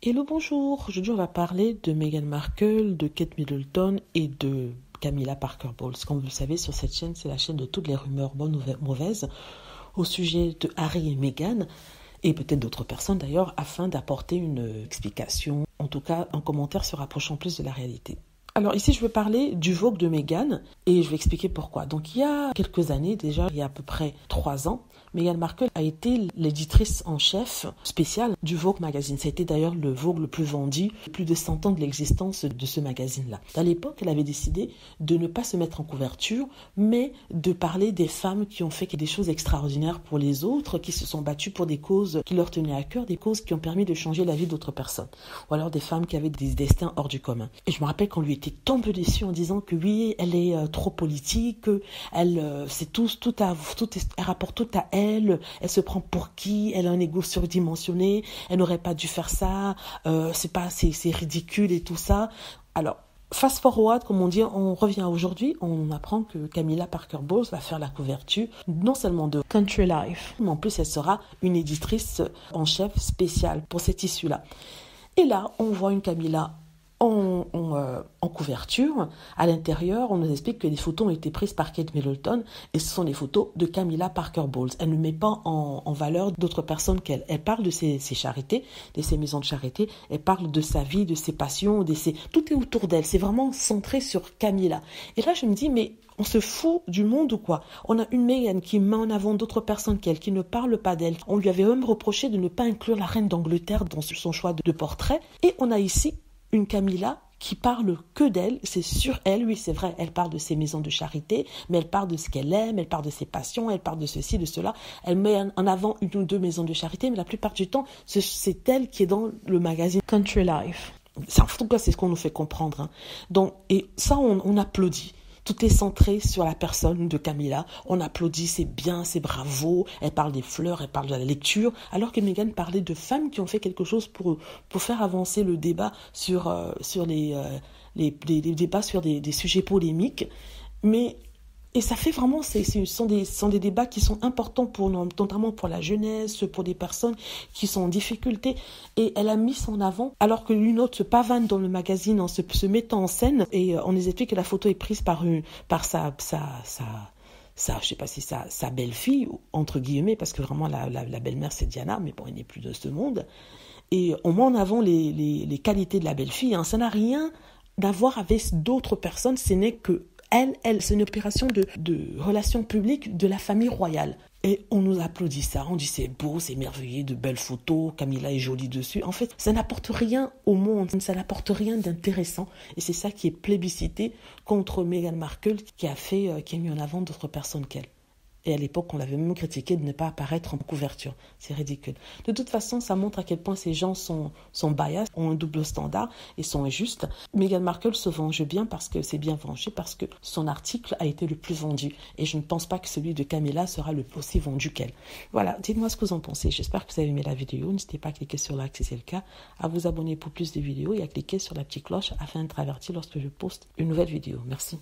Hello, bonjour. Aujourd'hui, on va parler de Meghan Markle, de Kate Middleton et de Camilla Parker Bowles. Comme vous le savez, sur cette chaîne, c'est la chaîne de toutes les rumeurs bonnes ou mauvaises au sujet de Harry et Meghan, et peut-être d'autres personnes d'ailleurs, afin d'apporter une explication, en tout cas un commentaire se rapprochant plus de la réalité. Alors ici, je vais parler du Vogue de Meghan et je vais expliquer pourquoi. Donc il y a quelques années, déjà il y a à peu près 3 ans, Meghan Markle a été l'éditrice en chef spéciale du Vogue magazine. Ça a été d'ailleurs le Vogue le plus vendu, plus de 100 ans de l'existence de ce magazine-là. À l'époque, elle avait décidé de ne pas se mettre en couverture, mais de parler des femmes qui ont fait des choses extraordinaires pour les autres, qui se sont battues pour des causes qui leur tenaient à cœur, des causes qui ont permis de changer la vie d'autres personnes. Ou alors des femmes qui avaient des destins hors du commun. Et je me rappelle qu'on lui était tombé dessus en disant que oui, elle est trop politique, elle rapporte tout à elle se prend pour qui, elle a un ego surdimensionné, elle n'aurait pas dû faire ça, c'est ridicule et tout ça. Alors, fast forward, comme on dit, on revient aujourd'hui, on apprend que Camilla Parker Bowles va faire la couverture non seulement de Country Life, mais en plus elle sera une éditrice en chef spéciale pour cette issue-là. Et là, on voit une Camilla en couverture. À l'intérieur, on nous explique que les photos ont été prises par Kate Middleton et ce sont des photos de Camilla Parker Bowles. Elle ne met pas en valeur d'autres personnes qu'elle. Elle parle de ses charités, de ses maisons de charité, elle parle de sa vie, de ses passions, tout est autour d'elle. C'est vraiment centré sur Camilla. Et là, je me dis, mais on se fout du monde ou quoi? On a une Meghan qui met en avant d'autres personnes qu'elle, qui ne parle pas d'elle. On lui avait même reproché de ne pas inclure la reine d'Angleterre dans son choix de portrait. Et on a ici une Camilla qui parle que d'elle, c'est sur elle, oui c'est vrai, elle parle de ses maisons de charité, mais elle parle de ce qu'elle aime, elle parle de ses passions, elle parle de ceci, de cela, elle met en avant une ou deux maisons de charité, mais la plupart du temps, c'est elle qui est dans le magazine Country Life. En tout cas, c'est ce qu'on nous fait comprendre. Hein. Donc, et ça, on applaudit. Tout est centré sur la personne de Camilla. On applaudit, c'est bien, c'est bravo. Elle parle des fleurs, elle parle de la lecture. Alors que Meghan parlait de femmes qui ont fait quelque chose pour faire avancer le débat sur les débats sur des sujets polémiques. Et ça fait vraiment, ce sont des débats qui sont importants notamment pour la jeunesse, pour des personnes qui sont en difficulté. Et elle a mis ça en avant, alors que l'une autre se pavane dans le magazine en se mettant en scène. Et on nous explique que la photo est prise par sa je sais pas si sa belle-fille, entre guillemets, parce que vraiment la belle-mère c'est Diana, mais bon, elle n'est plus de ce monde. Et on met en avant les qualités de la belle-fille. Hein. Ça n'a rien à voir avec d'autres personnes, ce n'est que c'est une opération de relations publiques de la famille royale. Et on nous applaudit ça, on dit c'est beau, c'est merveilleux, de belles photos, Camilla est jolie dessus. En fait, ça n'apporte rien au monde, ça n'apporte rien d'intéressant. Et c'est ça qui est plébiscité contre Meghan Markle qui a mis en avant d'autres personnes qu'elle. Et à l'époque, on l'avait même critiqué de ne pas apparaître en couverture. C'est ridicule. De toute façon, ça montre à quel point ces gens sont bias, ont un double standard et sont injustes. Meghan Markle se venge bien parce que c'est bien vengé, parce que son article a été le plus vendu. Et je ne pense pas que celui de Camilla sera le plus aussi vendu qu'elle. Voilà, dites-moi ce que vous en pensez. J'espère que vous avez aimé la vidéo. N'hésitez pas à cliquer sur like si c'est le cas, à vous abonner pour plus de vidéos et à cliquer sur la petite cloche afin d'être averti lorsque je poste une nouvelle vidéo. Merci.